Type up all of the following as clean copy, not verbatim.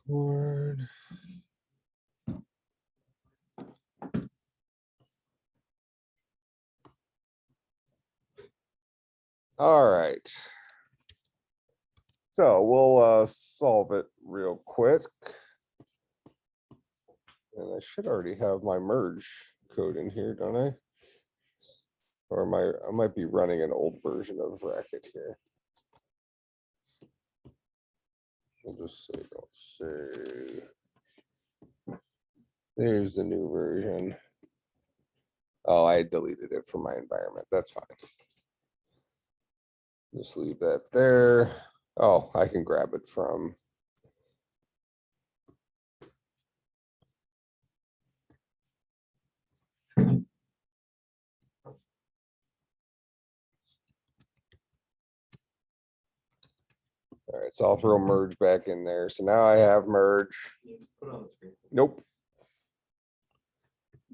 Word. All right. So we'll solve it real quick. And I should already have my merge code in here, don't I? Or I might be running an old version of Racket here. We'll just say, don't say. There's the new version. Oh, I deleted it from my environment. That's fine. Just leave that there. Oh, I can grab it from. All right, so I'll throw merge back in there. So now I have merge. Put it on the screen. Nope.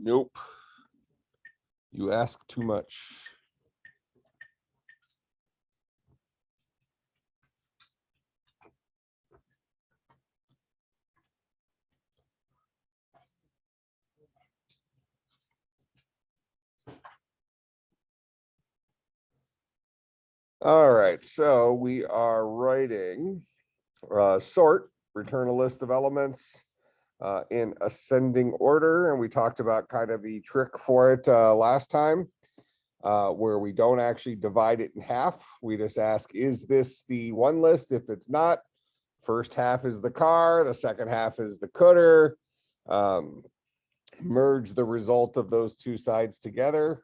Nope. You ask too much. All right, so we are writing sort, return a list of elements in ascending order. And we talked about kind of the trick for it last time, where we don't actually divide it in half. We just ask, is this the one list? If it's not, first half is the car, the second half is the cooter. Merge the result of those two sides together.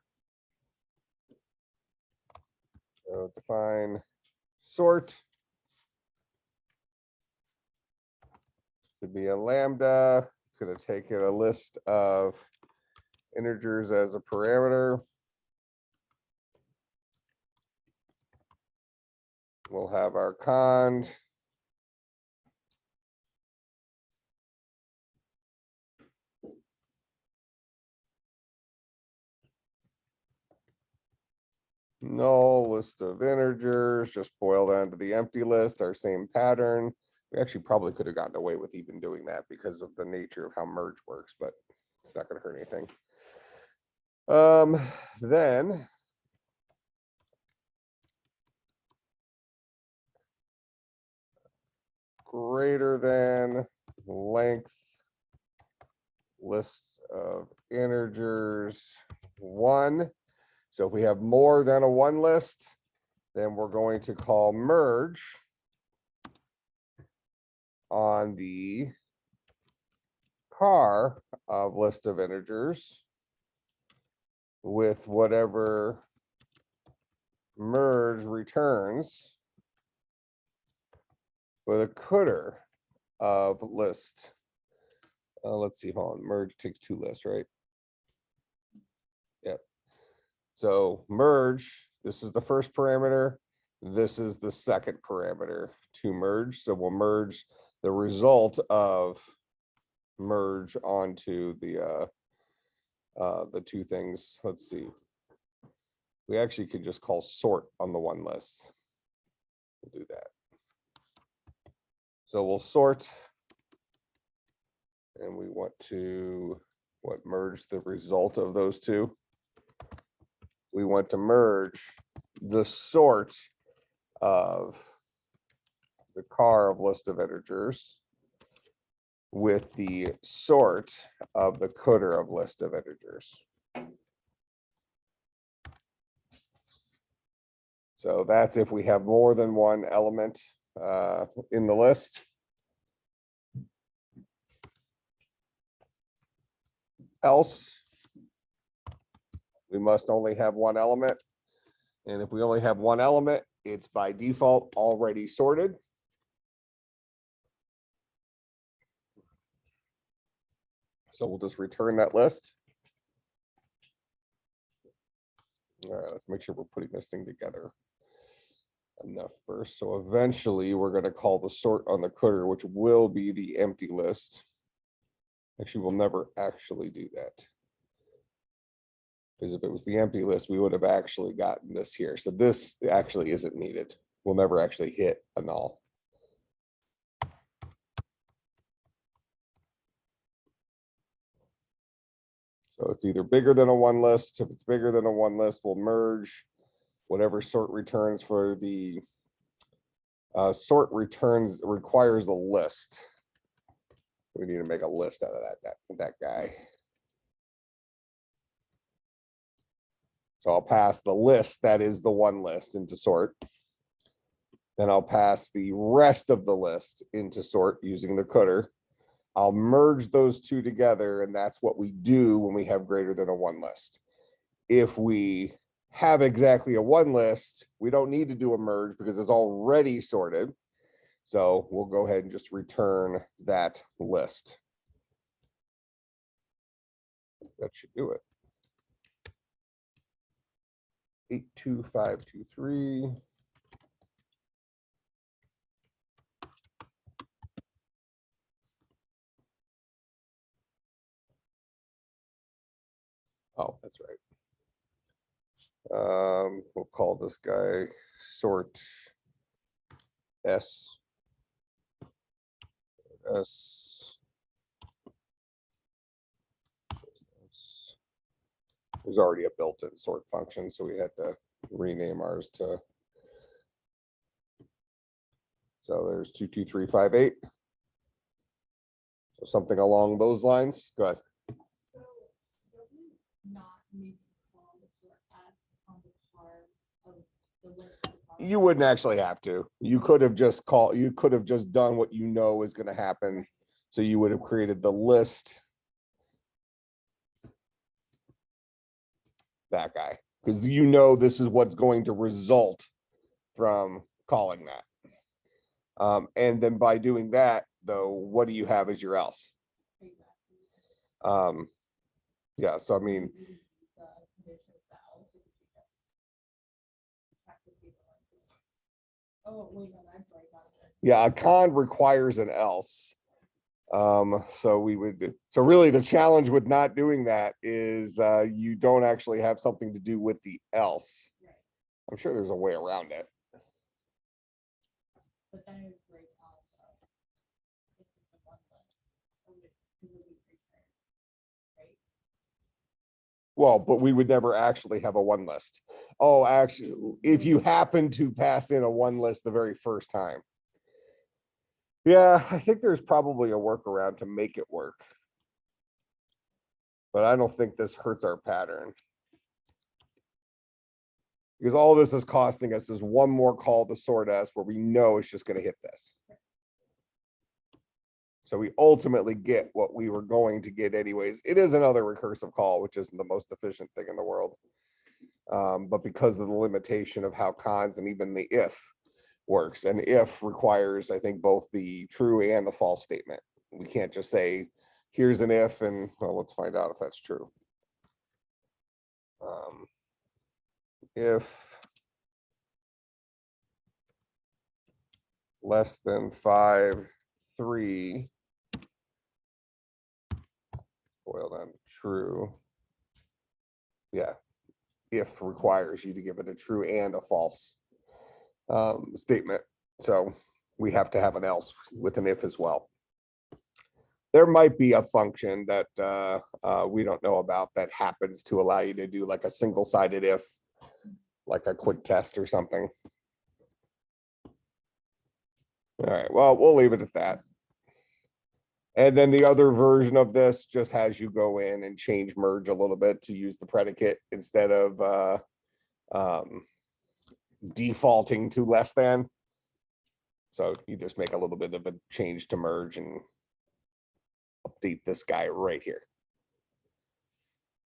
So define sort. Should be a lambda. It's going to take in a list of integers as a parameter. We'll have our cond. Null list of integers, just boil down to the empty list, our same pattern. We actually probably could have gotten away with even doing that because of the nature of how merge works, but it's not going to hurt anything. Then greater than length list of integers 1. So if we have more than a 1 list, then we're going to call merge on the car of list of integers with whatever merge returns for the cooter of list. Let's see, hold on, merge takes 2 lists, right? Yep. So merge, this is the first parameter. This is the second parameter to merge. So we'll merge the result of merge onto the two things. Let's see. We actually could just call sort on the 1 list. We'll do that. So we'll sort, and we want to merge the result of those two. We want to merge the sort of the car of list of integers with the sort of the cooter of list of integers. So that's if we have more than one element in the list. Else, we must only have one element. And if we only have one element, it's by default already sorted. So we'll just return that list. All right, let's make sure we're putting this thing together enough first. So eventually we're going to call the sort on the cooter, which will be the empty list. Actually, we'll never actually do that. Because if it was the empty list, we would have actually gotten this here. So this actually isn't needed. We'll never actually hit a null. So it's either bigger than a one list. If it's bigger than a one list, we'll merge whatever sort returns for the sort returns requires a list. We need to make a list out of that guy. So I'll pass the list that is the one list into sort. Then I'll pass the rest of the list into sort using the coder. I'll merge those two together, and that's what we do when we have greater than a one list. If we have exactly a one list, we don't need to do a merge because it's already sorted. So we'll go ahead and just return that list. That should do it. 82523. Oh, that's right. We'll call this guy sort S. There's already a built-in sort function, so we had to rename ours to. So there's 22358. So something along those lines. Go ahead. So don't we not need to call the sort S on the part of the list? You wouldn't actually have to. You could have just done what you know is going to happen. So you would have created the list. That guy, because you know this is what's going to result from calling that. And then by doing that, though, what do you have as your else? Yeah, so I mean, yeah, a con requires an else. So really the challenge with not doing that is you don't actually have something to do with the else. I'm sure there's a way around it. But then it would break out if it's a one list, because it would be right? Well, but we would never actually have a one list. Oh, actually, if you happen to pass in a one list the very first time. Yeah, I think there's probably a workaround to make it work. But I don't think this hurts our pattern. Because all this is costing us is one more call to sort S where we know it's just going to hit this. So we ultimately get what we were going to get anyways. It is another recursive call, which isn't the most efficient thing in the world. But because of the limitation of how cons and even the if works, and if requires, I think, both the true and the false statement. We can't just say, here's an if, and well, let's find out if that's true. If less than 5, 3, boiled on true. Yeah, if requires you to give it a true and a false statement. So we have to have an else with an if as well. There might be a function that we don't know about that happens to allow you to do like a single-sided if, like a quick test or something. All right, well, we'll leave it at that. And then the other version of this just has you go in and change merge a little bit to use the predicate instead of defaulting to less than. So you just make a little bit of a change to merge and update this guy right here.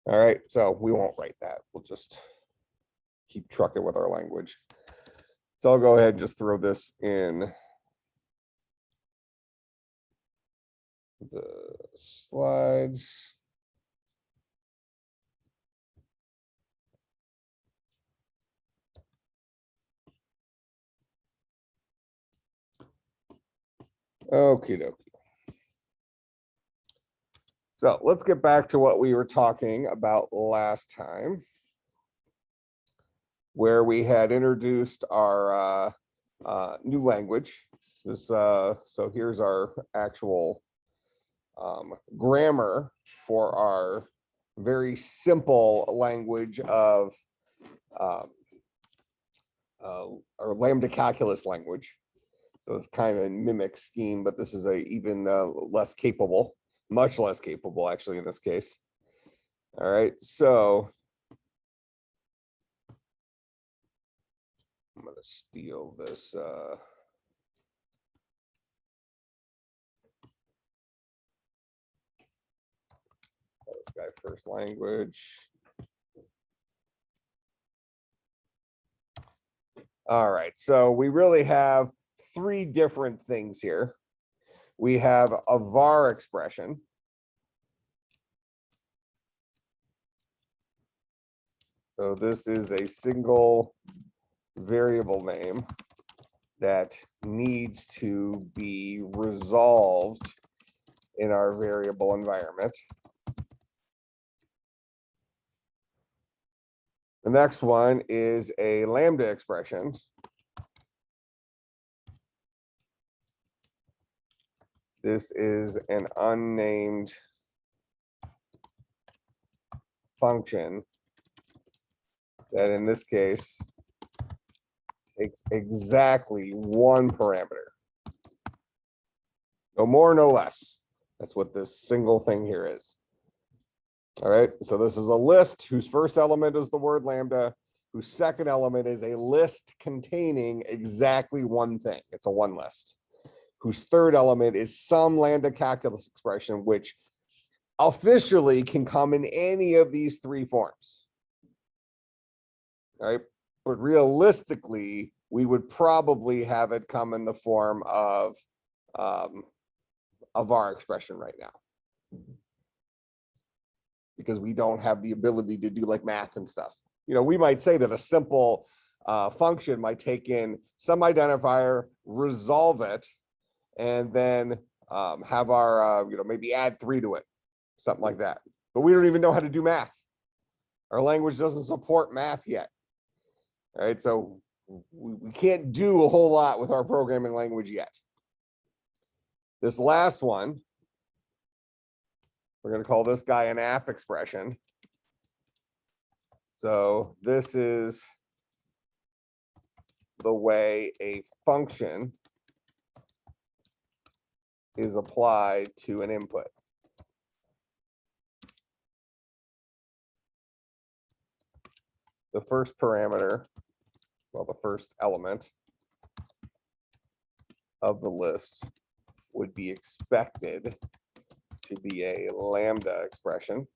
All right, so we won't write that. We'll just keep trucking with our language. So I'll go ahead and just throw this in the slides. Okie dokie. So let's get back to what we were talking about last time, where we had introduced our new language. This so here's our actual grammar for our very simple language of or lambda calculus language. So it's kind of a mimic scheme, but this is a even less capable, much less capable actually in this case. All right, so I'm going to steal this. This guy first language. All right, so we really have three different things here. We have a var expression. So this is a single variable name that needs to be resolved in our variable environment. The next one is a lambda expression. This is an unnamed function that in this case takes exactly one parameter. No more, no less. That's what this single thing here is. All right, so this is a list whose first element is the word lambda, whose second element is a list containing exactly one thing. It's a one list. Whose third element is some lambda calculus expression, which officially can come in any of these three forms. All right, but realistically, we would probably have it come in the form of a var expression right now, because we don't have the ability to do like math and stuff. You know, we might say that a simple function might take in some identifier, resolve it, and then have our, you know, maybe add 3 to it, something like that. But we don't even know how to do math. Our language doesn't support math yet. All right, so we can't do a whole lot with our programming language yet. This last one, we're going to call this guy an app expression. So this is the way a function is applied to an input. The first parameter, well, the first element of the list would be expected to be a lambda expression.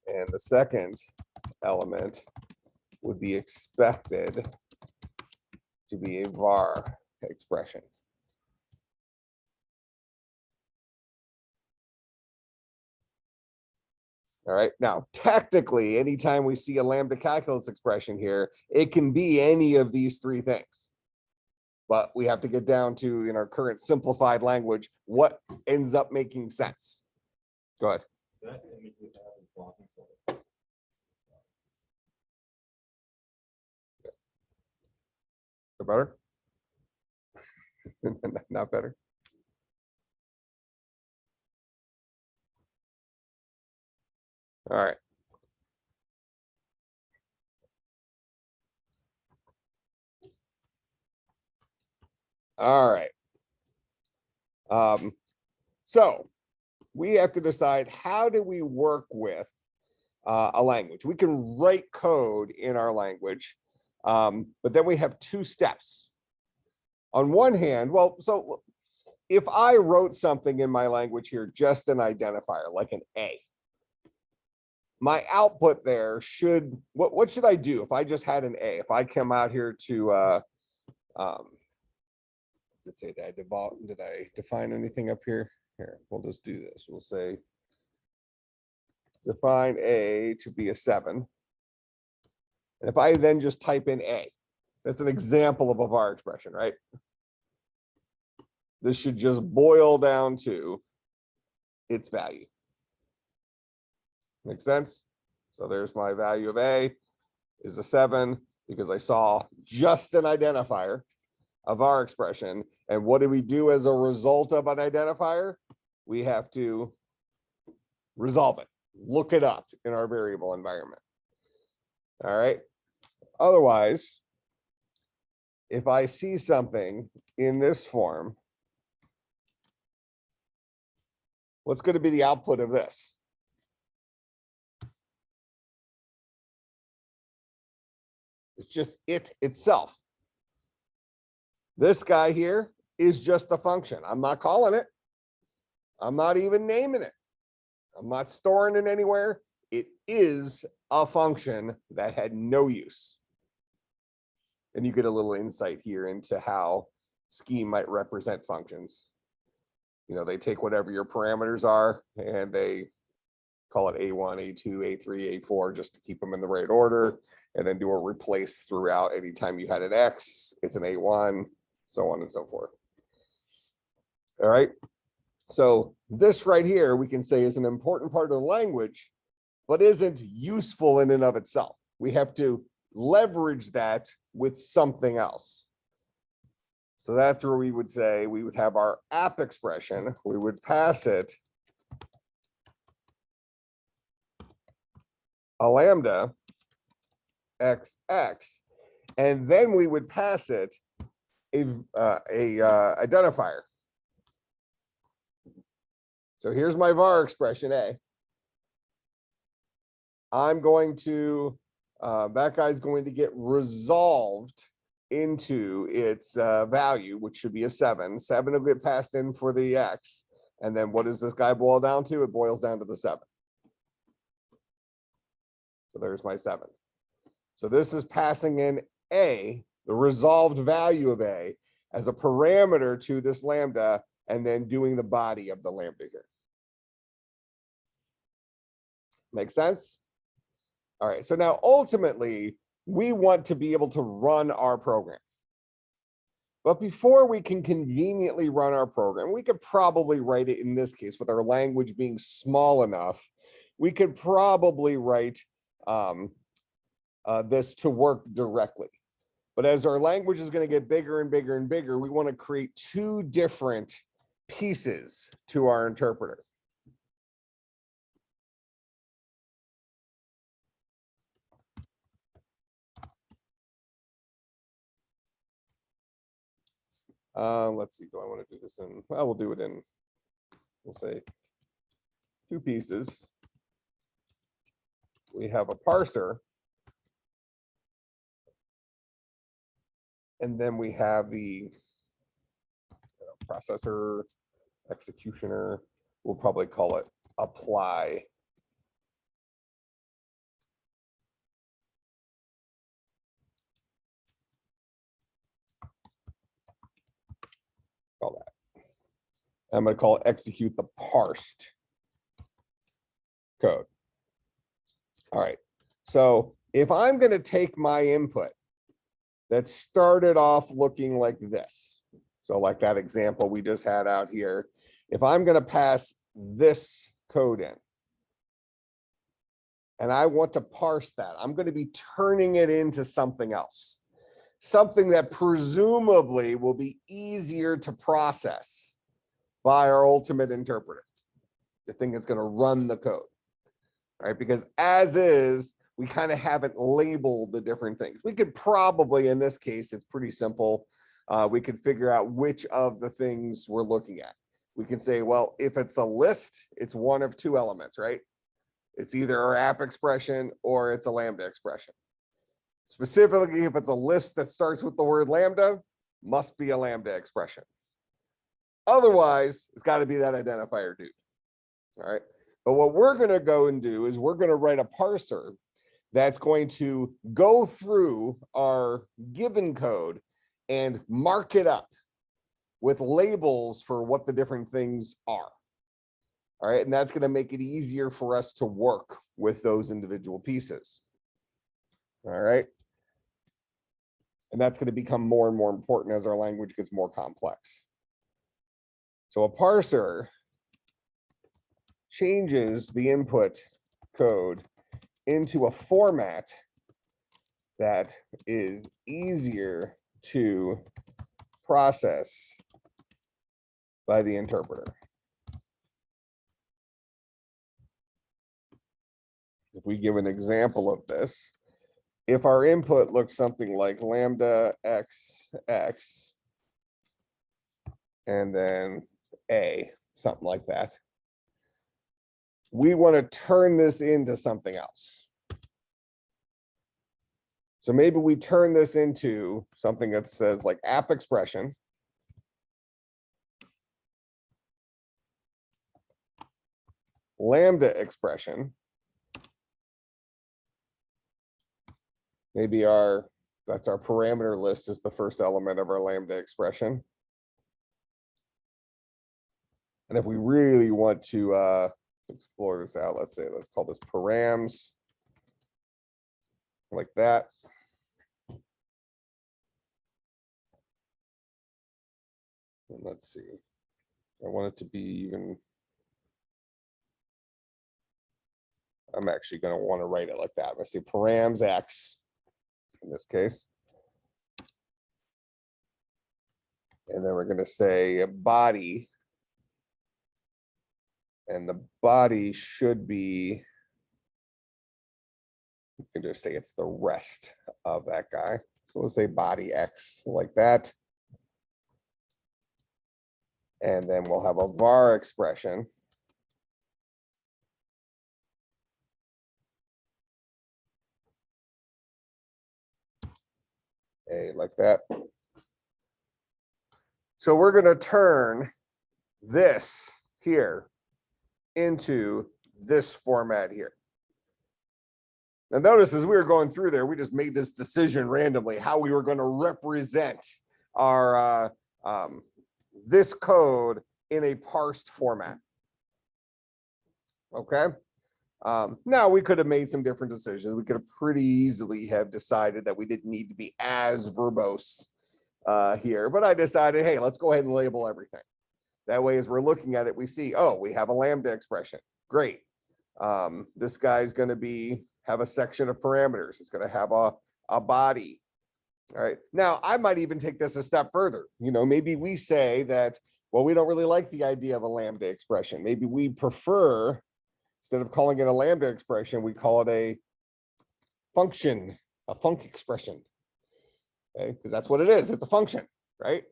And the second element would be expected to be a var expression. All right, now technically, anytime we see a lambda calculus expression here, it can be any of these three things. But we have to get down to, in our current simplified language, what ends up making sense. Go ahead. Better? Not better. All right. All right. So we have to decide, how do we work with a language? We can write code in our language, but then we have two steps. On one hand, well, so if I wrote something in my language here, just an identifier like an A, my output there should, what should I do if I just had an A? If I come out here to, let's say, did I define anything up here? Here, we'll just do this. We'll say, define A to be a 7. And if I then just type in A, that's an example of a var expression, right? This should just boil down to its value. Make sense? So there's my value of A is a 7 because I saw just an identifier of our expression. And what do we do as a result of an identifier? We have to resolve it. look it up in our variable environment. All right. Otherwise, if I see something in this form, what's going to be the output of this? It's just it itself. This guy here is just a function. I'm not calling it. I'm not even naming it. I'm not storing it anywhere. It is a function that had no use. And you get a little insight here into how scheme might represent functions. You know, they take whatever your parameters are and they call it A1, A2, A3, A4, just to keep them in the right order, and then do a replace throughout. Anytime you had an X, it's an A1, so on and so forth. All right. So this right here, we can say is an important part of the language, but isn't useful in and of itself. We have to leverage that with something else. So that's where we would say we would have our app expression. We would pass it a lambda XX, and then we would pass it a identifier. So here's my var expression A. I'm going to, that guy's going to get resolved into its value, which should be a 7. 7 will get passed in for the X. And then what does this guy boil down to? It boils down to the 7. So there's my 7. So this is passing in A, the resolved value of A, as a parameter to this lambda, and then doing the body of the lambda here. Make sense? All right, so now ultimately, we want to be able to run our program. But before we can conveniently run our program, we could probably write it, in this case, with our language being small enough, we could probably write this to work directly. But as our language is going to get bigger and bigger and bigger, we want to create 2 different pieces to our interpreter. Let's see, do I want to do this in, well, we'll do it in, we'll say 2 pieces. We have a parser, and then we have the processor, executioner, we'll probably call it apply. Call that. I'm going to call it execute the parsed code. All right. So if I'm going to take my input that started off looking like this, so like that example we just had out here, if I'm going to pass this code in and I want to parse that, I'm going to be turning it into something else, something that presumably will be easier to process by our ultimate interpreter, the thing that's going to run the code. All right, because as is, we kind of haven't labeled the different things. We could probably, in this case, it's pretty simple. We could figure out which of the things we're looking at. We can say, well, if it's a list, it's one of 2 elements, right? It's either our app expression or it's a lambda expression. Specifically, if it's a list that starts with the word lambda, must be a lambda expression. Otherwise, it's got to be that identifier dude. All right. But what we're going to go and do is we're going to write a parser that's going to go through our given code and mark it up with labels for what the different things are. All right. And that's going to make it easier for us to work with those individual pieces. All right. And that's going to become more and more important as our language gets more complex. So a parser changes the input code into a format that is easier to process by the interpreter. if we give an example of this, if our input looks something like lambda x x and then a, something like that, we want to turn this into something else. So maybe we turn this into something that says like app expression lambda expression. Maybe that's our parameter list is the first element of our lambda expression. And if we really want to explore this out, let's call this params, like that. And let's see, I want it to be even, I'm actually going to want to write it like that. I'm going to say params x in this case. And then we're going to say body. And the body should be, you can just say it's the rest of that guy. So we'll say body X like that. And then we'll have a var expression. Like that. So we're going to turn this here into this format here. Now notice as we were going through there, we just made this decision randomly how we were going to represent our this code in a parsed format. Okay. Now we could have made some different decisions. We could have pretty easily have decided that we didn't need to be as verbose here, but I decided, hey, let's go ahead and label everything. That way, as we're looking at it, we see, oh, we have a lambda expression. Great. This guy's going to have a section of parameters. It's going to have a body. All right. Now, I might even take this a step further. Maybe we say that, well, we don't really like the idea of a lambda expression. Maybe we prefer, instead of calling it a lambda expression, we call it a function, a func expression. Okay, because that's what it is. It's a function, right?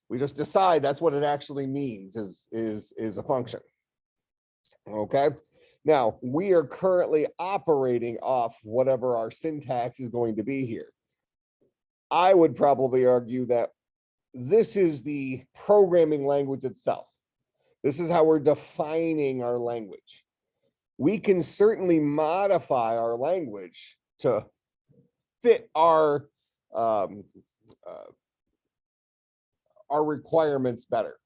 We just decide that's what it actually means is a function. Okay. Now we are currently operating off whatever our syntax is going to be here. I would probably argue that this is the programming language itself. This is how we're defining our language. We can certainly modify our language to fit our requirements better.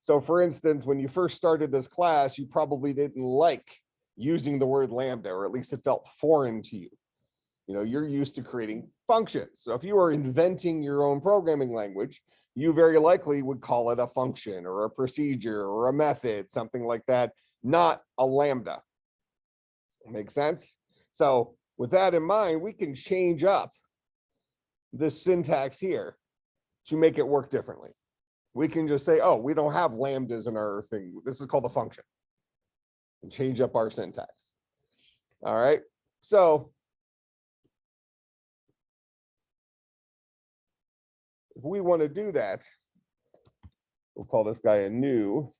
So for instance, when you first started this class, you probably didn't like using the word lambda, or at least it felt foreign to you. You're used to creating functions. So if you are inventing your own programming language, you very likely would call it a function or a procedure or a method, something like that, not a lambda. Make sense? So with that in mind, we can change up this syntax here to make it work differently. We can just say, oh, we don't have lambdas in our thing. This is called a function. And change up our syntax. All right. So if we want to do that, we'll call this guy a new.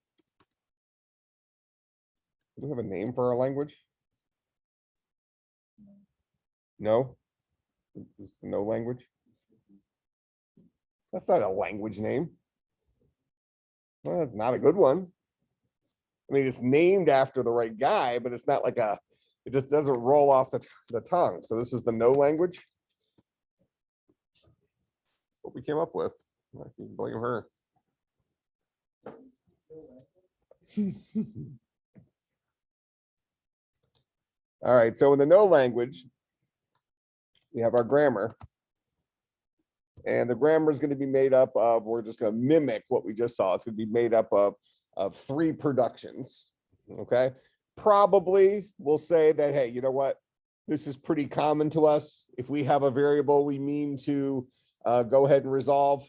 Do we have a name for our language? No? It's no language? That's not a language name. Well, it's not a good one. I mean, it's named after the right guy, but it's not like it just doesn't roll off the tongue. So this is the no language. What we came up with. I can blame her. All right, so in the no language, we have our grammar. And the grammar is going to be made up of, we're just going to mimic what we just saw. It's going to be made up of 3 productions. Okay. Probably we'll say that, hey, you know what? This is pretty common to us. If we have a variable we mean to go ahead and resolve,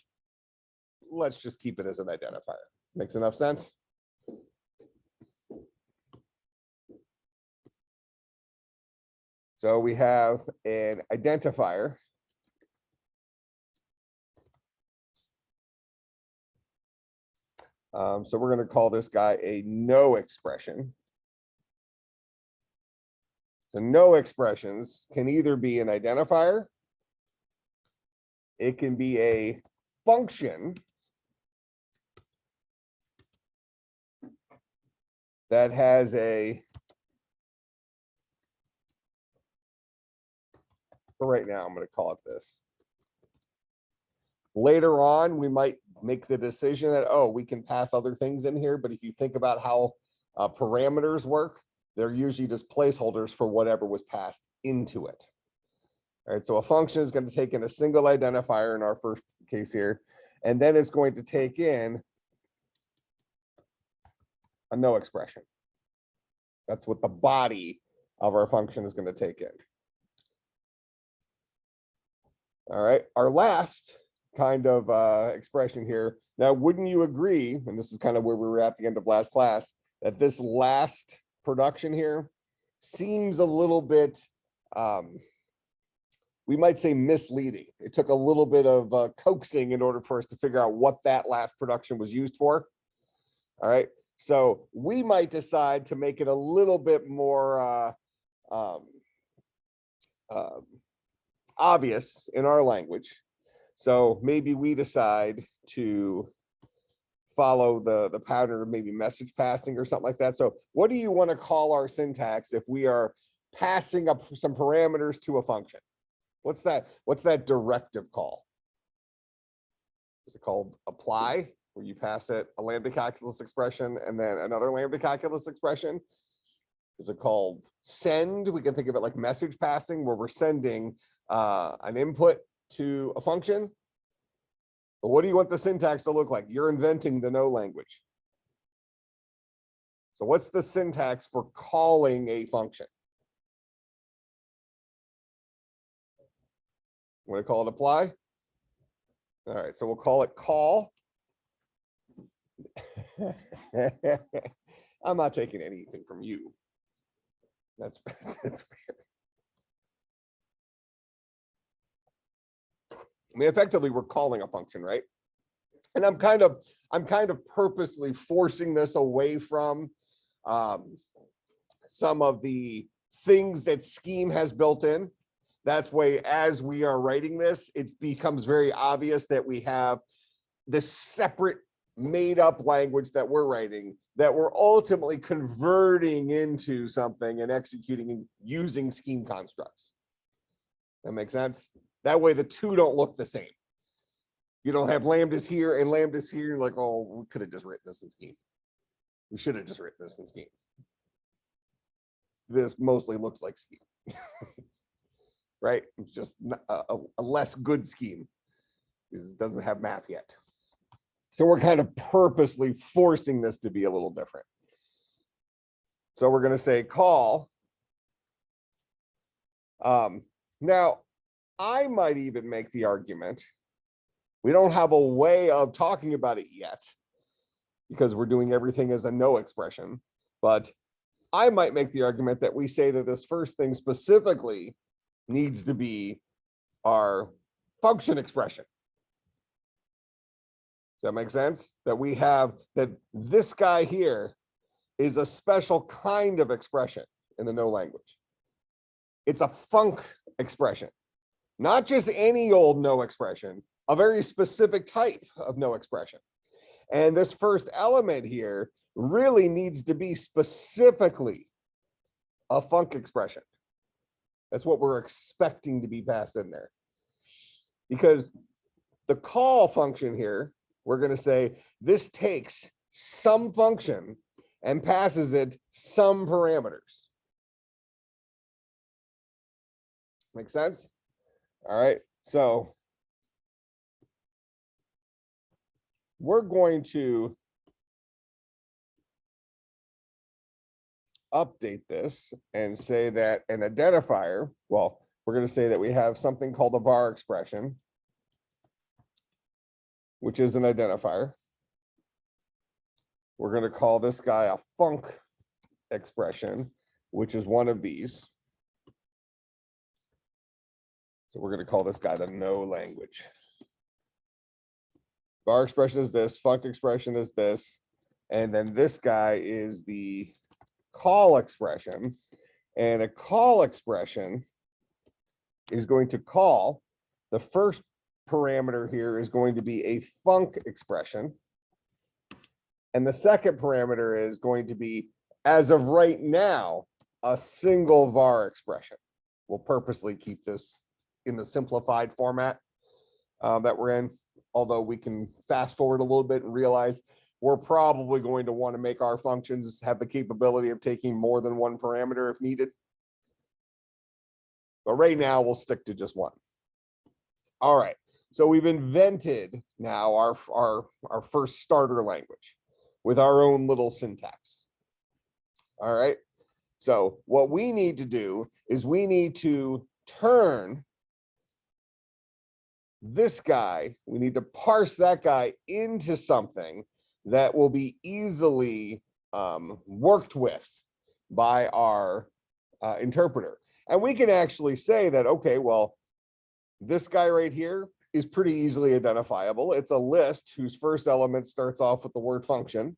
let's just keep it as an identifier. Makes enough sense? So we have an identifier. So we're going to call this guy a no expression. So no expressions can either be an identifier, it can be a function that has a, for right now, I'm going to call it this. Later on, we might make the decision that, oh, we can pass other things in here. But if you think about how parameters work, they're usually just placeholders for whatever was passed into it. All right, so a function is going to take in a single identifier in our first case here, and then it's going to take in a no expression. That's what the body of our function is going to take in. All right, our last kind of expression here. Now, wouldn't you agree, and this is kind of where we were at the end of last class, that this last production here seems a little bit, we might say misleading. It took a little bit of coaxing in order for us to figure out what that last production was used for. All right, so we might decide to make it a little bit more obvious in our language. So maybe we decide to follow the pattern of maybe message passing or something like that. So what do you want to call our syntax if we are passing up some parameters to a function? What's that directive call? Is it called apply, where you pass it a lambda calculus expression and then another lambda calculus expression? Is it called send? We can think of it like message passing, where we're sending an input to a function. But what do you want the syntax to look like? You're inventing the no language. So what's the syntax for calling a function? I'm going to call it apply. All right, so we'll call it call. I'm not taking anything from you. That's fair. I mean, effectively, we're calling a function, right? And I'm kind of purposely forcing this away from some of the things that Scheme has built in. That's why, as we are writing this, it becomes very obvious that we have this separate made up language that we're writing that we're ultimately converting into something and executing and using Scheme constructs. That makes sense? That way the two don't look the same. You don't have lambdas here and lambdas here. You're like, oh, we could have just written this in Scheme. We should have just written this in Scheme. This mostly looks like Scheme. Right? It's just a less good Scheme because it doesn't have math yet. So we're kind of purposely forcing this to be a little different. So we're going to say call. Now, I might even make the argument, we don't have a way of talking about it yet because we're doing everything as a no expression, but I might make the argument that we say that this first thing specifically needs to be our function expression. Does that make sense? That we have that this guy here is a special kind of expression in the no language. It's a func expression, not just any old no expression, a very specific type of no expression. And this first element here really needs to be specifically a func expression. That's what we're expecting to be passed in there. Because the call function here, we're going to say this takes some function and passes it some parameters. Make sense? All right, so we're going to update this and say that an identifier, well, we're going to say that we have something called a var expression, which is an identifier. We're going to call this guy a func expression, which is one of these. So we're going to call this guy the no language. Var expression is this, func expression is this, and then this guy is the call expression. And a call expression is going to call, the first parameter here is going to be a func expression. And the second parameter is going to be, as of right now, a single var expression. We'll purposely keep this in the simplified format that we're in, although we can fast forward a little bit and realize we're probably going to want to make our functions have the capability of taking more than one parameter if needed. But right now we'll stick to just one. All right, so we've invented now our first starter language with our own little syntax. All right, so what we need to do is we need to turn this guy, we need to parse that guy into something that will be easily worked with by our interpreter. And we can actually say that, okay, well, this guy right here is pretty easily identifiable. It's a list whose first element starts off with the word function,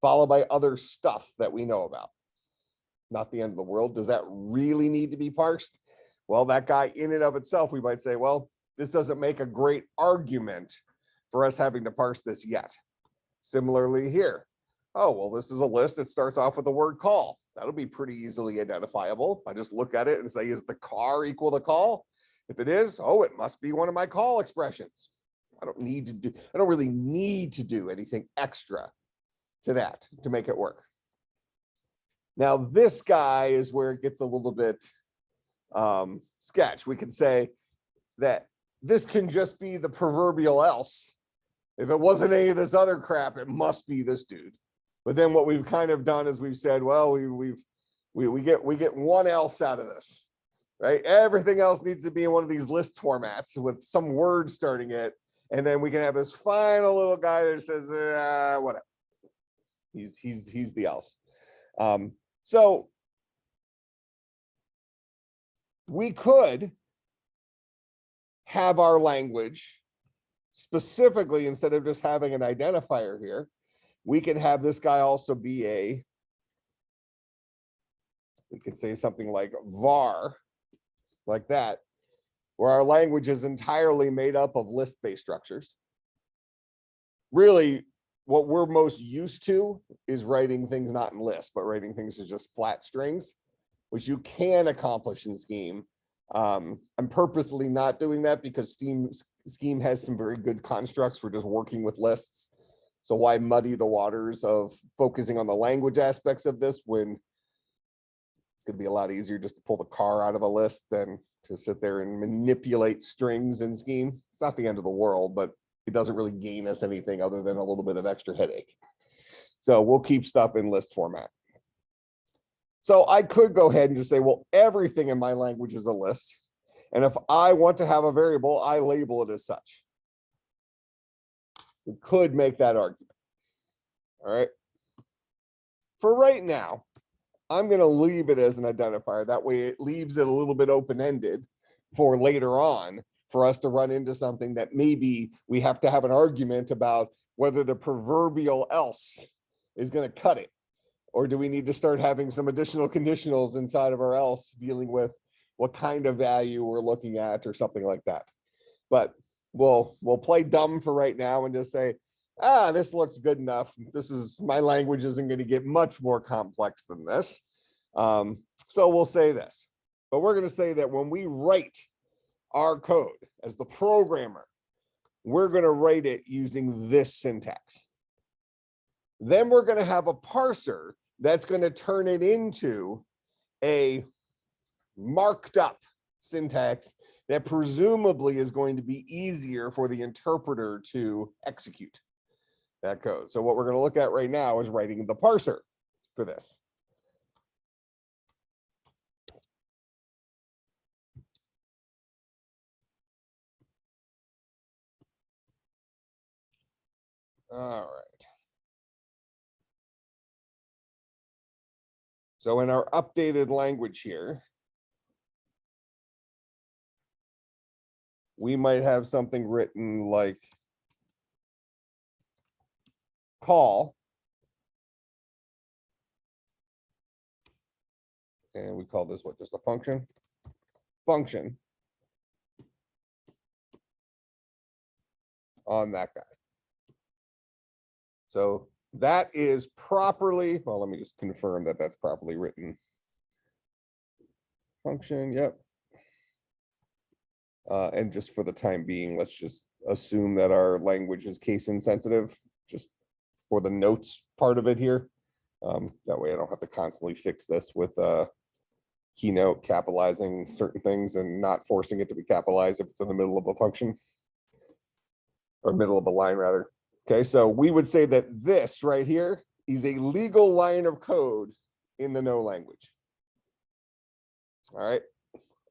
followed by other stuff that we know about. Not the end of the world. Does that really need to be parsed? Well, that guy in and of itself, we might say, well, this doesn't make a great argument for us having to parse this yet. Similarly here. Oh, well, this is a list that starts off with the word call. That'll be pretty easily identifiable. I just look at it and say, is the car equal to call? If it is, oh, it must be one of my call expressions. I don't really need to do anything extra to that to make it work. Now, this guy is where it gets a little bit sketch. We can say that this can just be the proverbial else. If it wasn't any of this other crap, it must be this dude. But then what we've kind of done is we've said, well, we get one else out of this, right? Everything else needs to be in one of these list formats with some word starting it, and then we can have this final little guy that says, whatever. He's the else. So we could have our language specifically, instead of just having an identifier here, we can have this guy also be we could say something like var, like that, where our language is entirely made up of list-based structures. Really, what we're most used to is writing things not in lists, but writing things as just flat strings, which you can accomplish in Scheme. I'm purposely not doing that because Scheme has some very good constructs for just working with lists. So why muddy the waters of focusing on the language aspects of this when it's going to be a lot easier just to pull the car out of a list than to sit there and manipulate strings in Scheme. It's not the end of the world, but it doesn't really gain us anything other than a little bit of extra headache. So we'll keep stuff in list format. So I could go ahead and just say, well, everything in my language is a list. And if I want to have a variable, I label it as such. We could make that argument. All right. For right now, I'm going to leave it as an identifier. That way it leaves it a little bit open-ended for later on for us to run into something that maybe we have to have an argument about whether the proverbial else is going to cut it. Or do we need to start having some additional conditionals inside of our else dealing with what kind of value we're looking at or something like that. But we'll play dumb for right now and just say, this looks good enough. My language isn't going to get much more complex than this. So we'll say this, but we're going to say that when we write our code as the programmer, we're going to write it using this syntax. Then we're going to have a parser that's going to turn it into a marked up syntax that presumably is going to be easier for the interpreter to execute that code. So what we're going to look at right now is writing the parser for this. All right. So in our updated language here, we might have something written like call. And we call this what, just a function? Function on that guy. So that is properly, well, let me just confirm that that's properly written. Function, yep. And just for the time being, let's just assume that our language is case insensitive, just for the notes part of it here. That way I don't have to constantly fix this with Keynote capitalizing certain things and not forcing it to be capitalized if it's in the middle of a function. Or middle of a line rather. Okay, so we would say that this right here is a legal line of code in the no language. All right.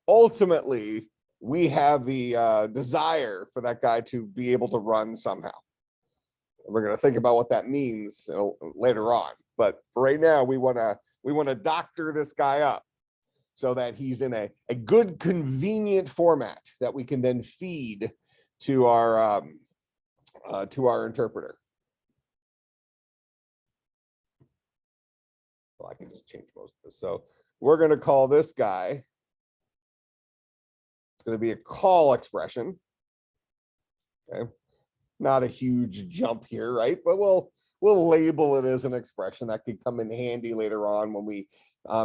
Ultimately, we have the desire for that guy to be able to run somehow. We're going to think about what that means later on. But for right now, we want to doctor this guy up so that he's in a good, convenient format that we can then feed to our interpreter. Well, I can just change most of this. So we're going to call this guy, it's going to be a call expression. Okay. Not a huge jump here, right? But we'll label it as an expression that could come in handy later on when we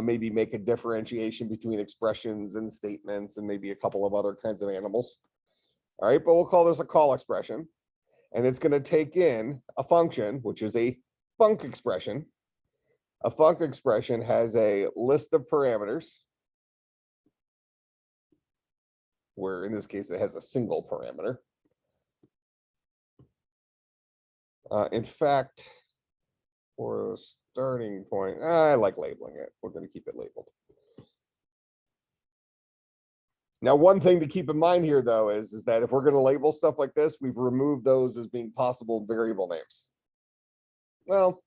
maybe make a differentiation between expressions and statements and maybe a couple of other kinds of animals. All right, but we'll call this a call expression. And it's going to take in a function, which is a func expression. A func expression has a list of parameters, where in this case it has a single parameter. In fact, for a starting point, I like labeling it. We're going to keep it labeled. Now, one thing to keep in mind here, though, is that if we're going to label stuff like this, we've removed those as being possible variable names. Well,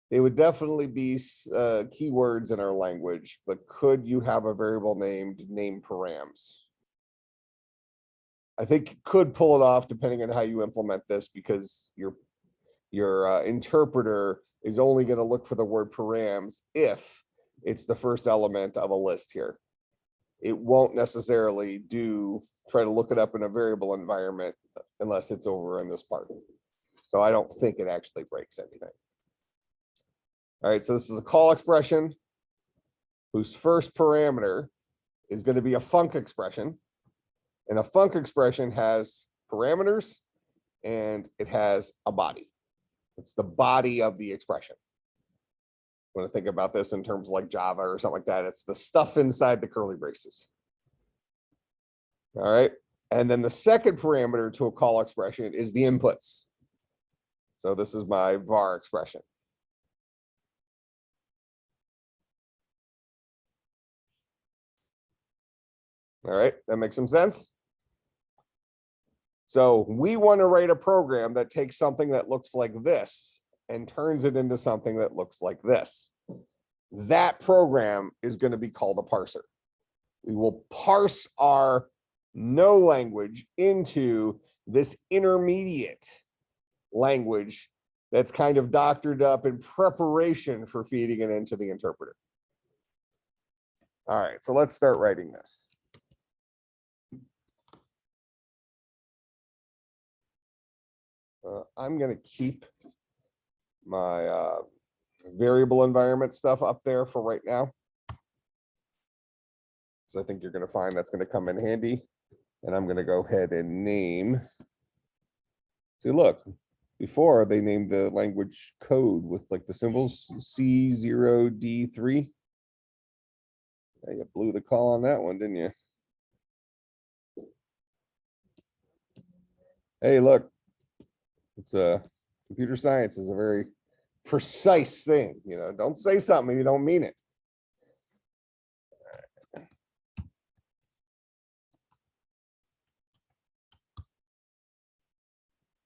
they would definitely be keywords in our language, but could you have a variable named name params? I think you could pull it off depending on how you implement this, because your interpreter is only going to look for the word params if it's the first element of a list here. It won't necessarily try to look it up in a variable environment unless it's over in this part. So I don't think it actually breaks anything. All right, so this is a call expression whose first parameter is going to be a func expression. And a func expression has parameters and it has a body. It's the body of the expression. When I think about this in terms of like Java or something like that, it's the stuff inside the curly braces. All right. And then the second parameter to a call expression is the inputs. So this is my var expression. All right, that makes some sense. So we want to write a program that takes something that looks like this and turns it into something that looks like this. That program is going to be called a parser. We will parse our no language into this intermediate language that's kind of doctored up in preparation for feeding it into the interpreter. All right, so let's start writing this. I'm going to keep my variable environment stuff up there for right now. So I think you're going to find that's going to come in handy. And I'm going to go ahead and name. See, look, before they named the language code with like the symbols C0D3. Yeah, you blew the call on that one, didn't you? Hey, look. It's computer science is a very precise thing. You know, don't say something if you don't mean it.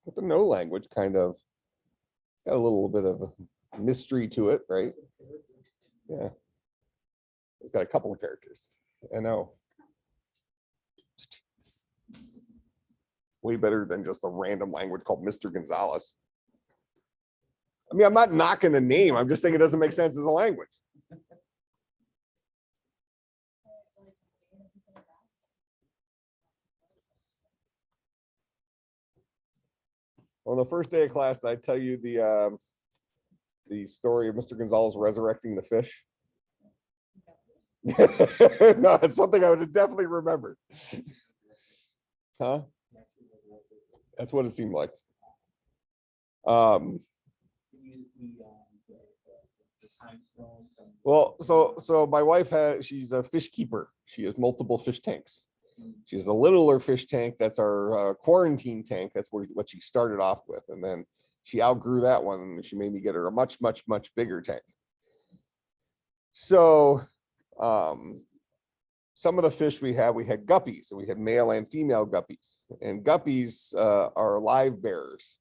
But the no language kind of, it's got a little bit of a mystery to it, right? Yeah. It's got a couple of characters. I know. Way better than just a random language called Mr. Gonzalez. I mean, I'm not knocking the name. I'm just saying it doesn't make sense as a language. On the first day of class, I tell you the story of Mr. Gonzalez resurrecting the fish. No, it's something I would have definitely remembered. Huh? That's what it seemed like. Well, so my wife she's a fish keeper. She has multiple fish tanks. She has a littler fish tank. That's our quarantine tank. That's what she started off with. And then she outgrew that one and she made me get her a much, much, much bigger tank. So some of the fish we had guppies, and we had male and female guppies. And guppies are live bearers.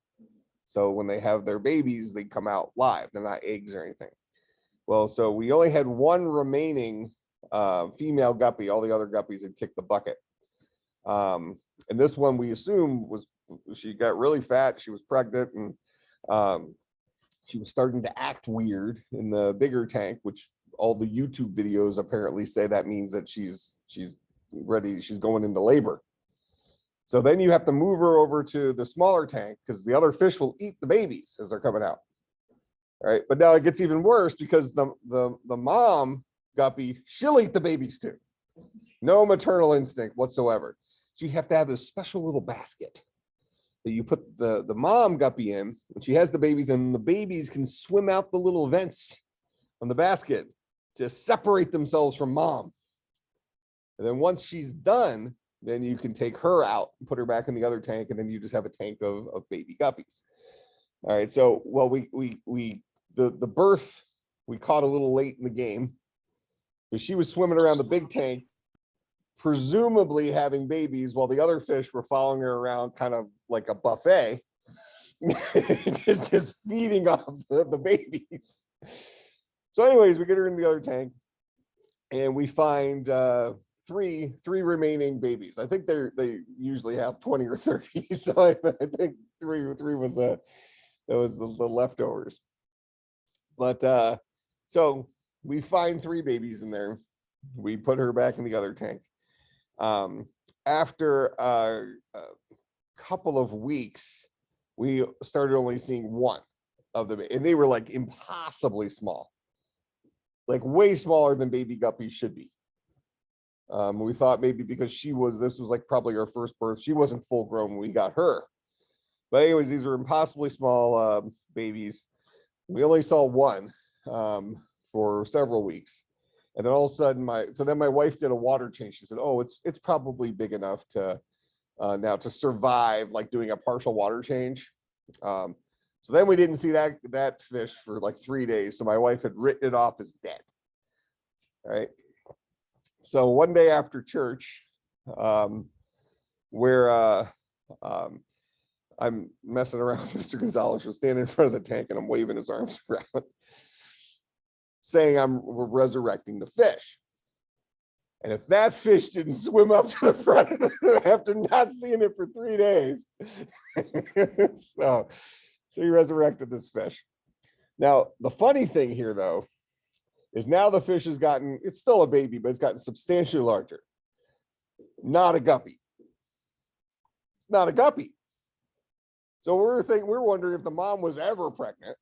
So when they have their babies, they come out live. They're not eggs or anything. Well, so we only had one remaining female guppy. All the other guppies had kicked the bucket. And this one we assumed she got really fat. She was pregnant and she was starting to act weird in the bigger tank, which all the YouTube videos apparently say that means that she's ready. She's going into labor. So then you have to move her over to the smaller tank because the other fish will eat the babies as they're coming out. All right, but now it gets even worse because the mom guppy, she'll eat the babies too. No maternal instinct whatsoever. So you have to have this special little basket that you put the mom guppy in when she has the babies, and the babies can swim out the little vents on the basket to separate themselves from mom. And then once she's done, then you can take her out and put her back in the other tank, and then you just have a tank of baby guppies. All right, so well, the birth we caught a little late in the game because she was swimming around the big tank, presumably having babies, while the other fish were following her around kind of like a buffet, just feeding off the babies. So anyways, we get her in the other tank and we find three remaining babies. I think they usually have 20 or 30. So I think three was that was the leftovers. But so we find 3 babies in there. We put her back in the other tank. After a couple of weeks, we started only seeing one of them, and they were like impossibly small, like way smaller than baby guppies should be. We thought maybe because this was like probably our first birth, she wasn't full grown when we got her. But anyways, these were impossibly small babies. We only saw one for several weeks. And then all of a sudden my wife did a water change. She said, oh, it's probably big enough to now to survive like doing a partial water change. So then we didn't see that fish for like 3 days. So my wife had written it off as dead. All right. So one day after church, where I'm messing around, Mr. Gonzalez was standing in front of the tank and I'm waving his arms around, saying we're resurrecting the fish. And if that fish didn't swim up to the front of after not seeing it for 3 days, so he resurrected this fish. Now, the funny thing here, though, is now the fish has gotten, it's still a baby, but it's gotten substantially larger. Not a guppy. It's not a guppy. So we're wondering if the mom was ever pregnant.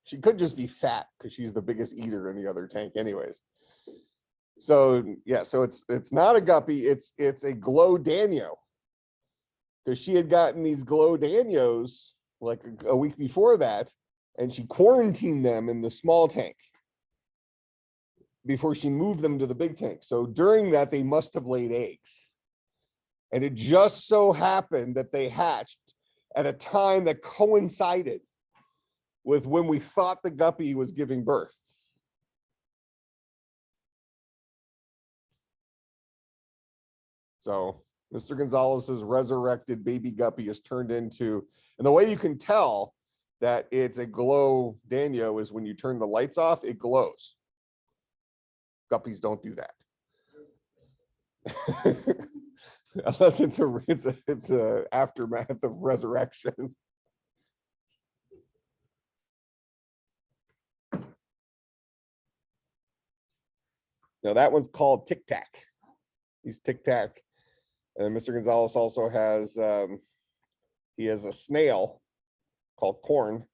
She could just be fat because she's the biggest eater in the other tank anyways. So yeah, so it's not a guppy, it's a glow danio. Because she had gotten these glow danios like a week before that, and she quarantined them in the small tank before she moved them to the big tank. So during that, they must have laid eggs. And it just so happened that they hatched at a time that coincided with when we thought the guppy was giving birth. So Mr. Gonzalez's resurrected baby guppy is turned into, and the way you can tell that it's a glow danio is when you turn the lights off, it glows. Guppies don't do that. Unless it's a aftermath of resurrection. Now that one's called Tic Tac. He's Tic Tac. And Mr. Gonzalez also has he has a snail called Corn.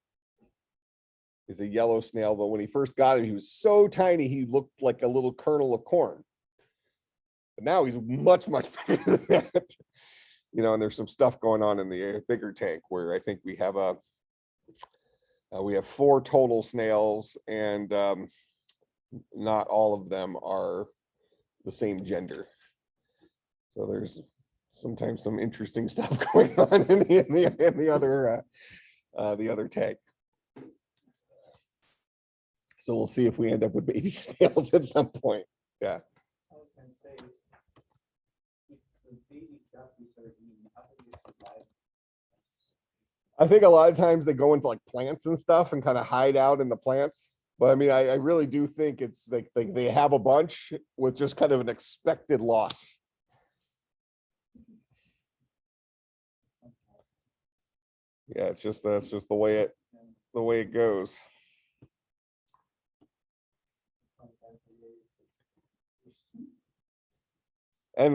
He's a yellow snail, but when he first got him, he was so tiny he looked like a little kernel of corn. But now he's much bigger than that. You know, and there's some stuff going on in the bigger tank where I think we have we have 4 total snails, and not all of them are the same gender. So there's sometimes some interesting stuff going on in the other tank. So we'll see if we end up with baby snails at some point. Yeah. I was gonna say, if the baby guppies are eaten, how do they survive? I think a lot of times they go into like plants and stuff and kind of hide out in the plants. But I mean, I really do think it's like they have a bunch with just kind of an expected loss. Yeah, it's just that's just the way it goes. And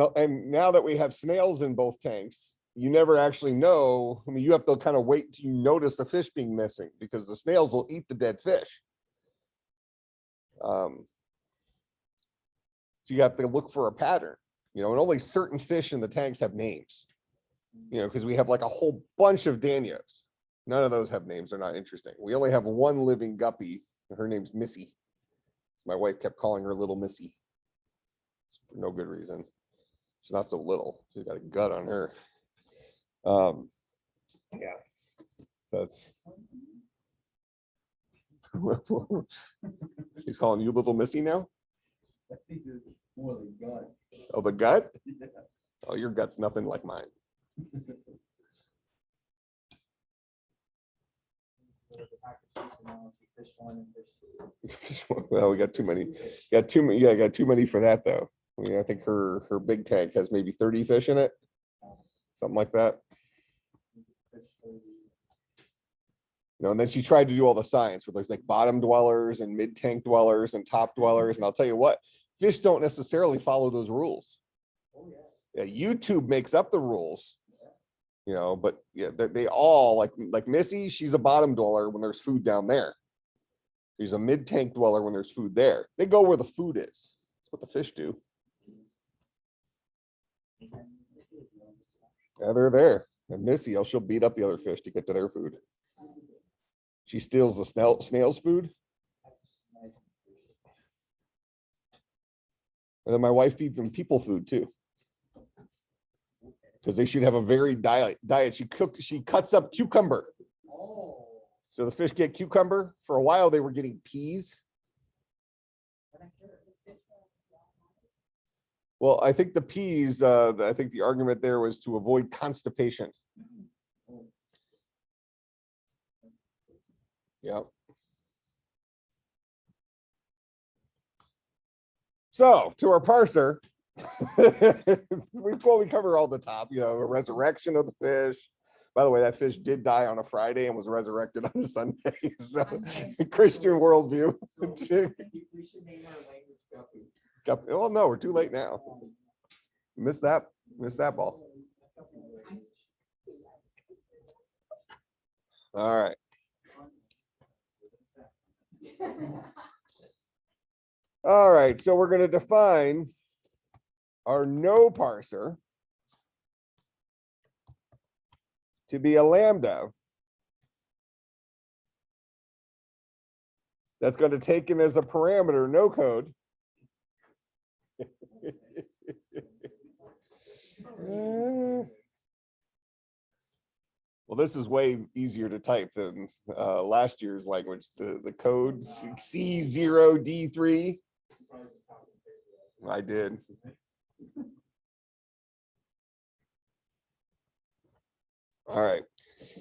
now that we have snails in both tanks, you never actually know. I mean, you have to kind of wait till you notice the fish being missing, because the snails will eat the dead fish. So you have to look for a pattern, you know, and only certain fish in the tanks have names, you know, because we have like a whole bunch of Danios. None of those have names. They're not interesting. We only have one living guppy. Her name's Missy. My wife kept calling her Little Missy for no good reason. She's not so little. She's got a gut on her. Yeah. So that's she's calling you Little Missy now? I think it's more the gut. Oh, the gut? Yeah. Oh, your gut's nothing like mine. Well, we got too many. Got too many. Yeah, got too many for that though. I mean, I think her big tank has maybe 30 fish in it, something like that. You know, and then she tried to do all the science where there's like bottom dwellers and mid tank dwellers and top dwellers. And I'll tell you what, fish don't necessarily follow those rules. Yeah, YouTube makes up the rules, you know, but yeah, they all like Missy, she's a bottom dweller when there's food down there. She's a mid tank dweller when there's food there. They go where the food is. That's what the fish do. Yeah, they're there. And Missy, she'll beat up the other fish to get to their food. She steals the snail's food. And then my wife feeds them people food too, because they should have a varied diet. She cuts up cucumber. So the fish get cucumber. For a while, they were getting peas. Well, I think the peas, I think the argument there was to avoid constipation. Yeah. So to our parser, we cover all the top, you know, a resurrection of the fish. By the way, that fish did die on a Friday and was resurrected on a Sunday. So Christian worldview. We should name our language guppy. Oh no, we're too late now. Missed that ball. All right. All right, so we're going to define our no parser to be a lambda that's going to take in as a parameter no code. Well, this is way easier to type than last year's language. The code C0D3. I did. All right.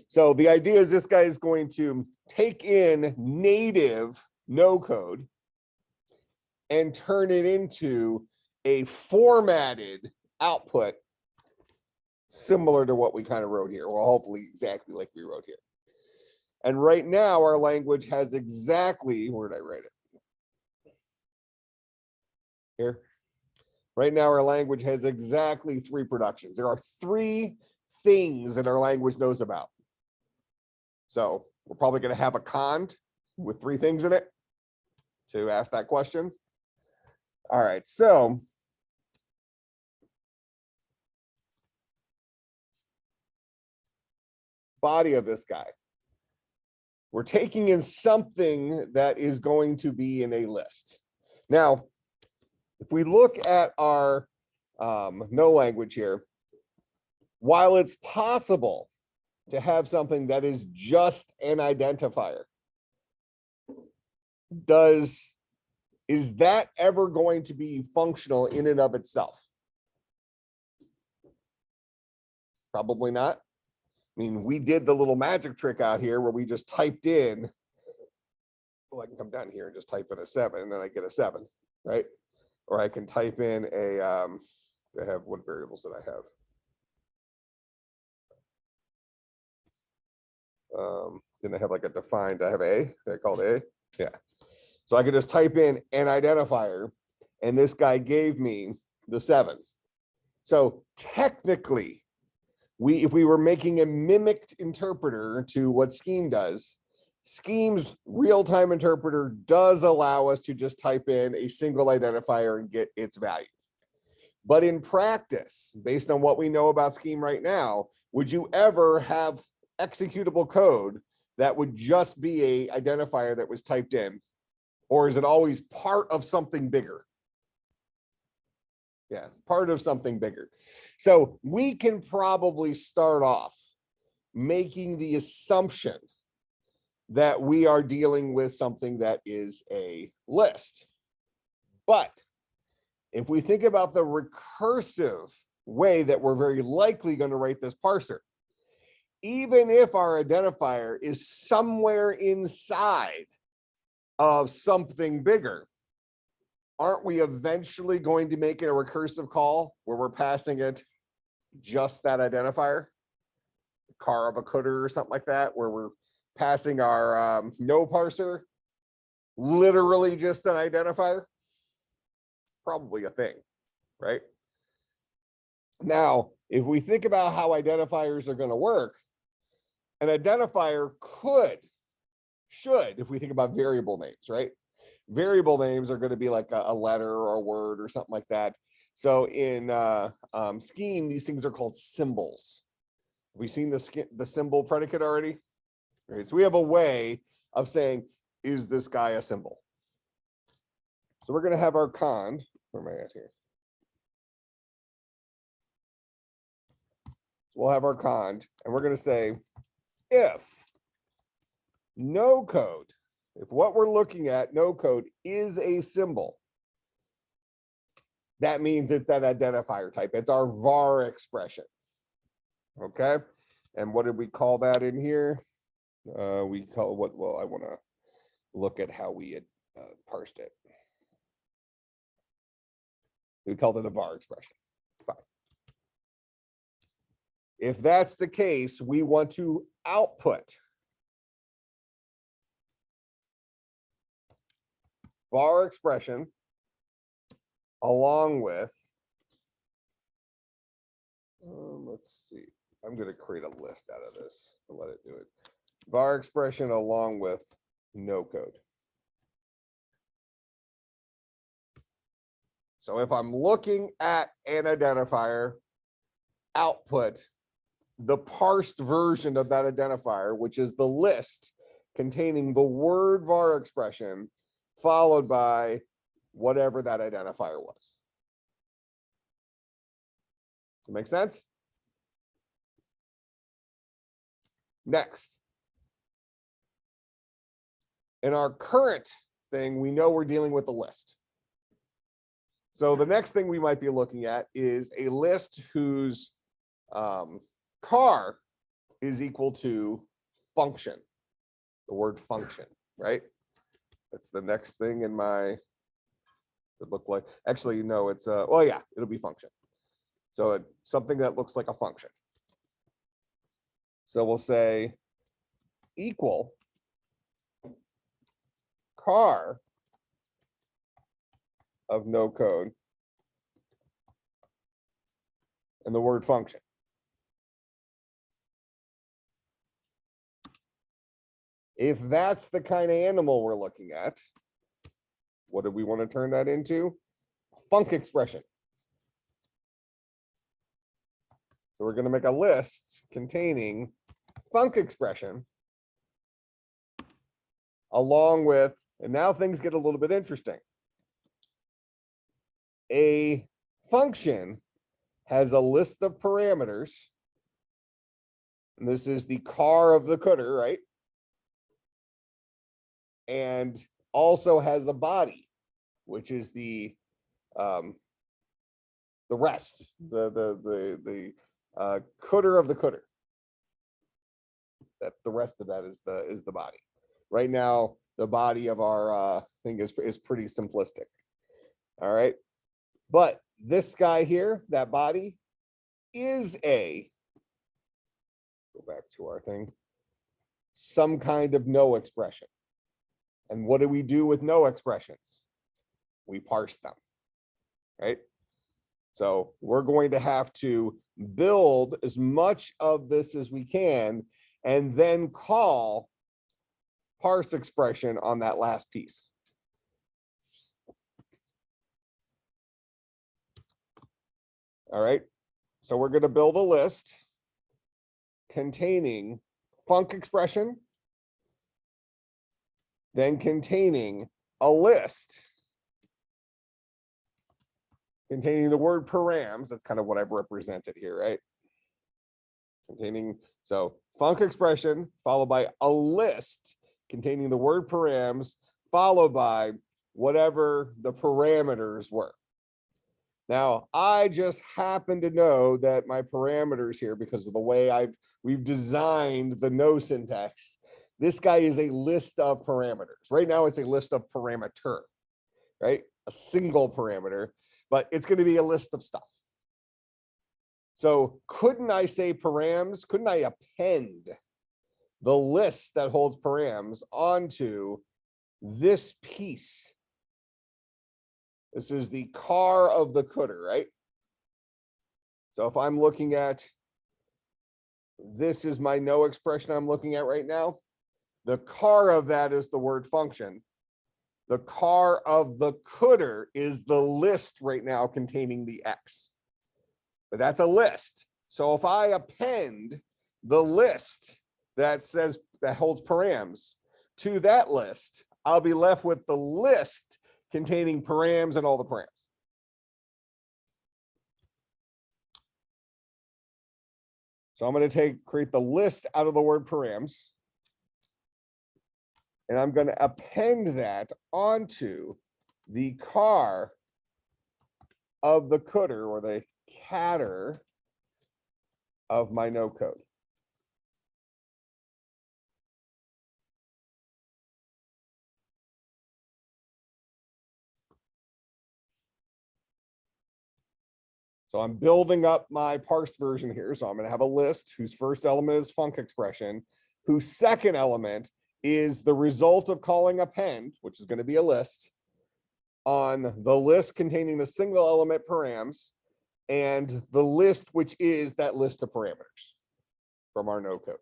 So the idea is this guy is going to take in native no code and turn it into a formatted output similar to what we kind of wrote here, or hopefully exactly like we wrote here. And right now our language has exactly, where did I write it? Here. Right now our language has exactly 3 productions. There are 3 things that our language knows about. So we're probably going to have a cond with 3 things in it to ask that question. All right, so body of this guy. We're taking in something that is going to be in a list. Now, if we look at our no language here, while it's possible to have something that is just an identifier, is that ever going to be functional in and of itself? Probably not. I mean, we did the little magic trick out here where we just typed in, well, I can come down here and just type in a 7 and then I get a 7, right? Or I can type in a, I have, what variables did I have? Didn't I have like a defined, I have A, I called A, yeah. So I could just type in an identifier and this guy gave me the 7. So technically, if we were making a mimicked interpreter to what Scheme does, Scheme's real-time interpreter does allow us to just type in a single identifier and get its value. But in practice, based on what we know about Scheme right now, would you ever have executable code that would just be a identifier that was typed in? Or is it always part of something bigger? Yeah, part of something bigger. So we can probably start off making the assumption that we are dealing with something that is a list. But if we think about the recursive way that we're very likely going to write this parser, even if our identifier is somewhere inside of something bigger, aren't we eventually going to make it a recursive call where we're passing it just that identifier? Car of a cooter or something like that, where we're passing our no parser literally just an identifier? It's probably a thing, right? Now, if we think about how identifiers are going to work, an identifier should, if we think about variable names, right? Variable names are going to be like a letter or a word or something like that. So in Scheme, these things are called symbols. Have we seen the symbol predicate already? All right, so we have a way of saying, is this guy a symbol? So we're going to have our cond. Where am I at here? So we'll have our cond, and we're going to say, if no code, if what we're looking at, no code, is a symbol, that means it's that identifier type. It's our var expression. Okay. And what did we call that in here? We call what? Well, I want to look at how we had parsed it. We called it a var expression. Fine. If that's the case, we want to output var expression along with, let's see, I'm going to create a list out of this and let it do it. Var expression along with no code. So if I'm looking at an identifier, output the parsed version of that identifier, which is the list containing the word var expression followed by whatever that identifier was. Does that make sense? Next. In our current thing, we know we're dealing with a list. So the next thing we might be looking at is a list whose car is equal to function, the word function, right? That's the next thing in my It look like, actually, no, it's well, yeah, it'll be function. So something that looks like a function. So we'll say equal car of no code and the word function. If that's the kind of animal we're looking at, what do we want to turn that into? Func expression. So we're going to make a list containing func expression along with, and now things get a little bit interesting. A function has a list of parameters. And this is the car of the cooter, right? And also has a body, which is the rest, the cooter of the cooter. That the rest of that is the body. Right now, the body of our thing is pretty simplistic. All right, but this guy here, that body, is a, go back to our thing, some kind of no expression. And what do we do with no expressions? We parse them, right? So we're going to have to build as much of this as we can and then call parse expression on that last piece. All right, so we're going to build a list containing func expression, then containing a list containing the word params. That's kind of what I've represented here, right? Containing, so func expression followed by a list containing the word params followed by whatever the parameters were. Now, I just happen to know that my parameters here, because of the way we've designed the no syntax, this guy is a list of parameters. Right now, it's a list of parameter, right? A single parameter, but it's going to be a list of stuff. So couldn't I say params? Couldn't I append the list that holds params onto this piece? This is the car of the cooter, right? So if I'm looking at, this is my no expression I'm looking at right now. The car of that is the word function. The car of the cooter is the list right now containing the X. But that's a list. So if I append the list that says, that holds params to that list, I'll be left with the list containing params and all the params. So I'm going to create the list out of the word params. And I'm going to append that onto the car of the cooter or the catter of my no code. So I'm building up my parsed version here. So I'm going to have a list whose first element is func expression, whose second element is the result of calling append, which is going to be a list, on the list containing the single element params, and the list, which is that list of parameters from our no code.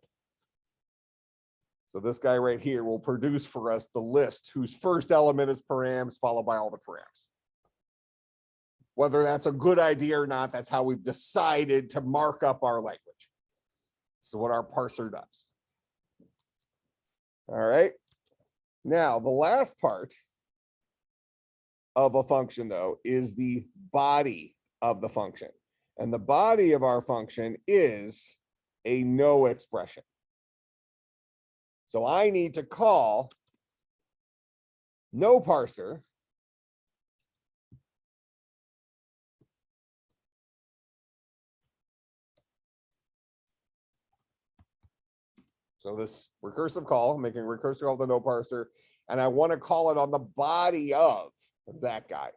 So this guy right here will produce for us the list whose first element is params followed by all the params. Whether that's a good idea or not, that's how we've decided to mark up our language. So what our parser does. All right. Now, the last part of a function, though, is the body of the function. And the body of our function is a no expression. So I need to call no parser so this recursive call, I'm making a recursive call to no parser, and I want to call it on the body of that guy.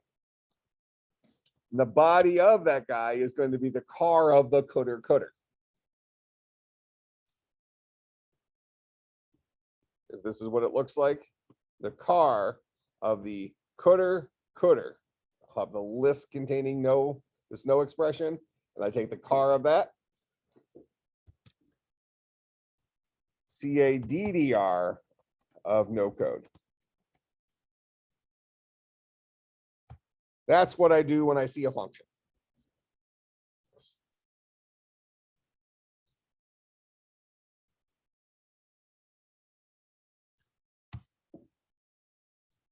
And the body of that guy is going to be the car of the coulter. If this is what it looks like, the car of the coulter. I'll have the list containing this no expression, and I take the car of that. CADDR of no code. That's what I do when I see a function.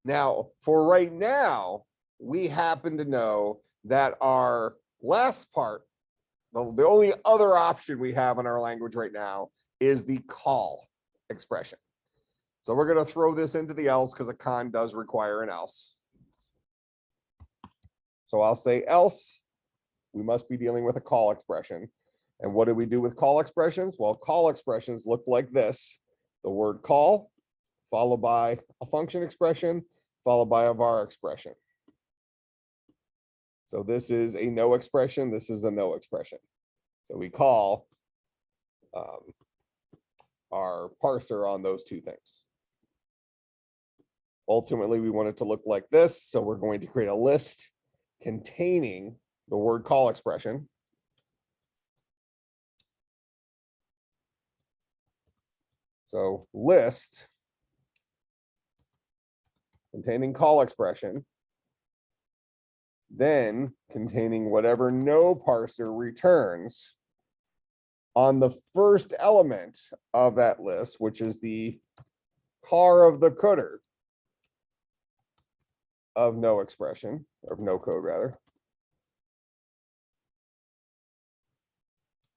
Now, for right now, we happen to know that our last part, the only other option we have in our language right now is the call expression. So we're going to throw this into the else because a con does require an else. So I'll say else, we must be dealing with a call expression. And what do we do with call expressions? Well, call expressions look like this. The word call, followed by a function expression, followed by a var expression. So this is a no expression. This is a no expression. So we call our parser on those two things. Ultimately, we want it to look like this. So we're going to create a list containing the word call expression. So list containing call expression, then containing whatever no parser returns on the first element of that list, which is the car of the coulter of no expression, of no code rather.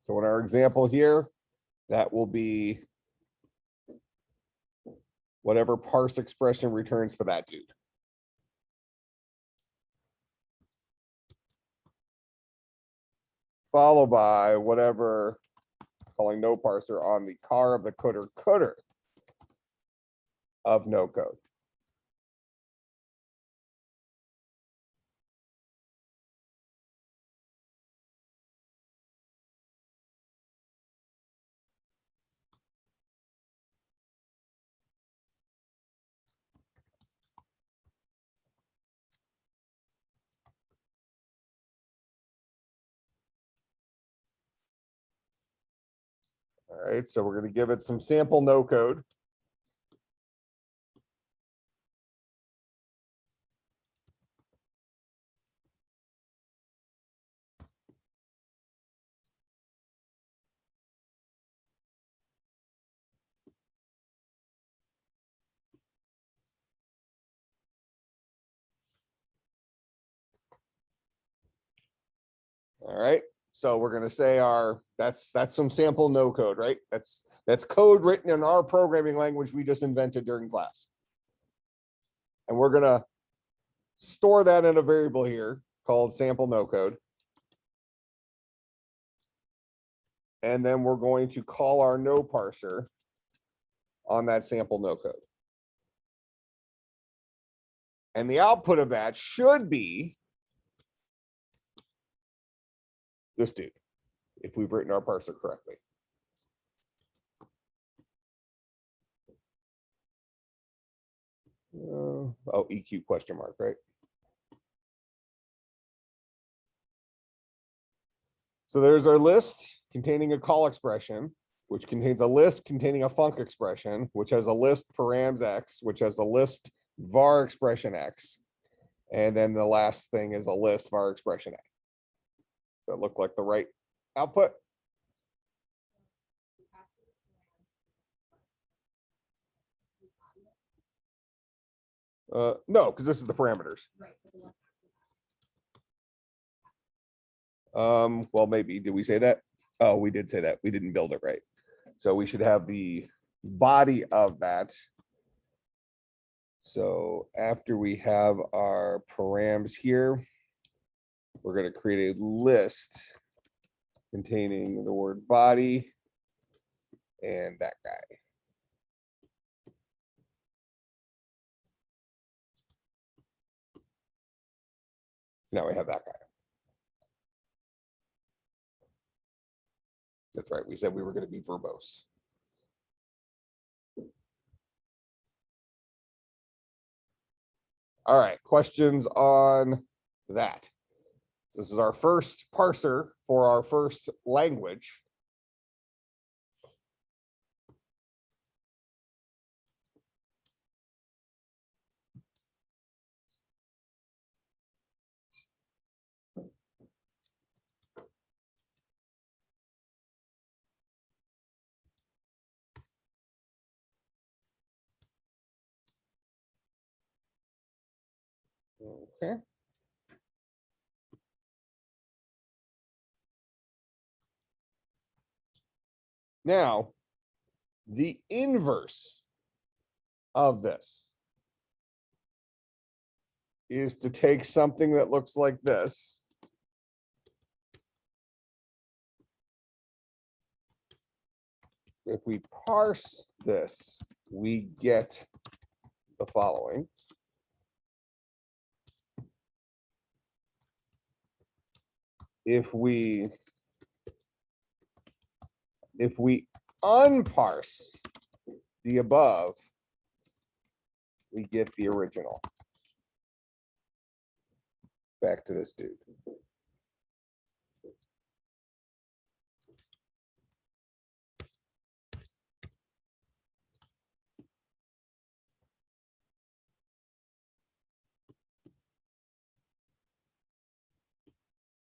So in our example here, that will be whatever parse expression returns for that dude. Followed by whatever, calling no parser on the car of the coulter of no code. All right, so we're going to give it some sample no code. All right, so we're going to say that's some sample no code, right? That's code written in our programming language we just invented during class. And we're going to store that in a variable here called sample no code. And then we're going to call our no parser on that sample no code. And the output of that should be this dude, if we've written our parser correctly. Oh, EQ question mark, right? So there's our list containing a call expression, which contains a list containing a func expression, which has a list params x, which has a list var expression x. And then the last thing is a list var expression a. Does that look like the right output? No, because this is the parameters. Well, maybe. Did we say that? Oh, we did say that. We didn't build it right. So we should have the body of that. So after we have our params here, we're going to create a list containing the word body and that guy. Now we have that guy. That's right. We said we were going to be verbose. All right, questions on that? This is our first parser for our first language. Okay. Now, the inverse of this is to take something that looks like this. If we parse this, we get the following. If we unparse the above, we get the original. Back to this dude.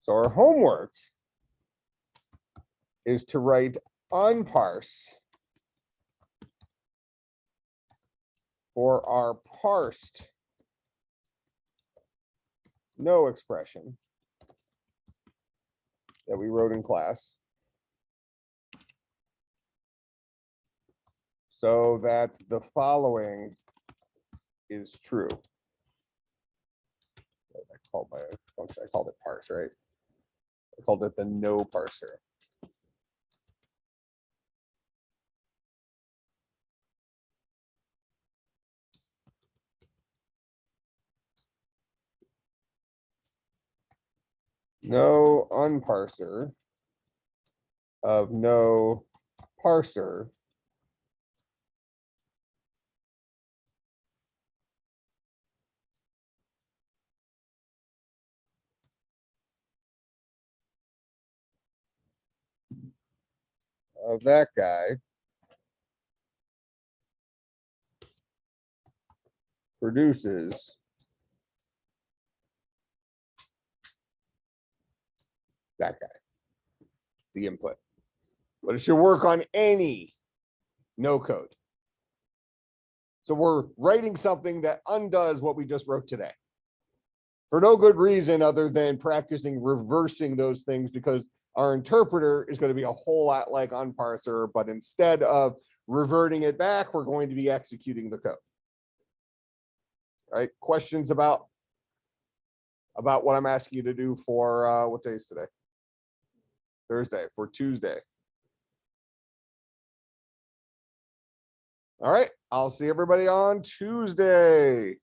So our homework is to write unparse for our parsed no expression that we wrote in class, so that the following is true. I called my function, I called it parse, right? I called it the no parser. No unparser of no parser of that guy produces that guy, the input. But it should work on any no code. So we're writing something that undoes what we just wrote today for no good reason other than practicing reversing those things, because our interpreter is going to be a whole lot like unparser, but instead of reverting it back, we're going to be executing the code. All right, questions about what I'm asking you to do for what day is today? Thursday, for Tuesday. All right, I'll see everybody on Tuesday.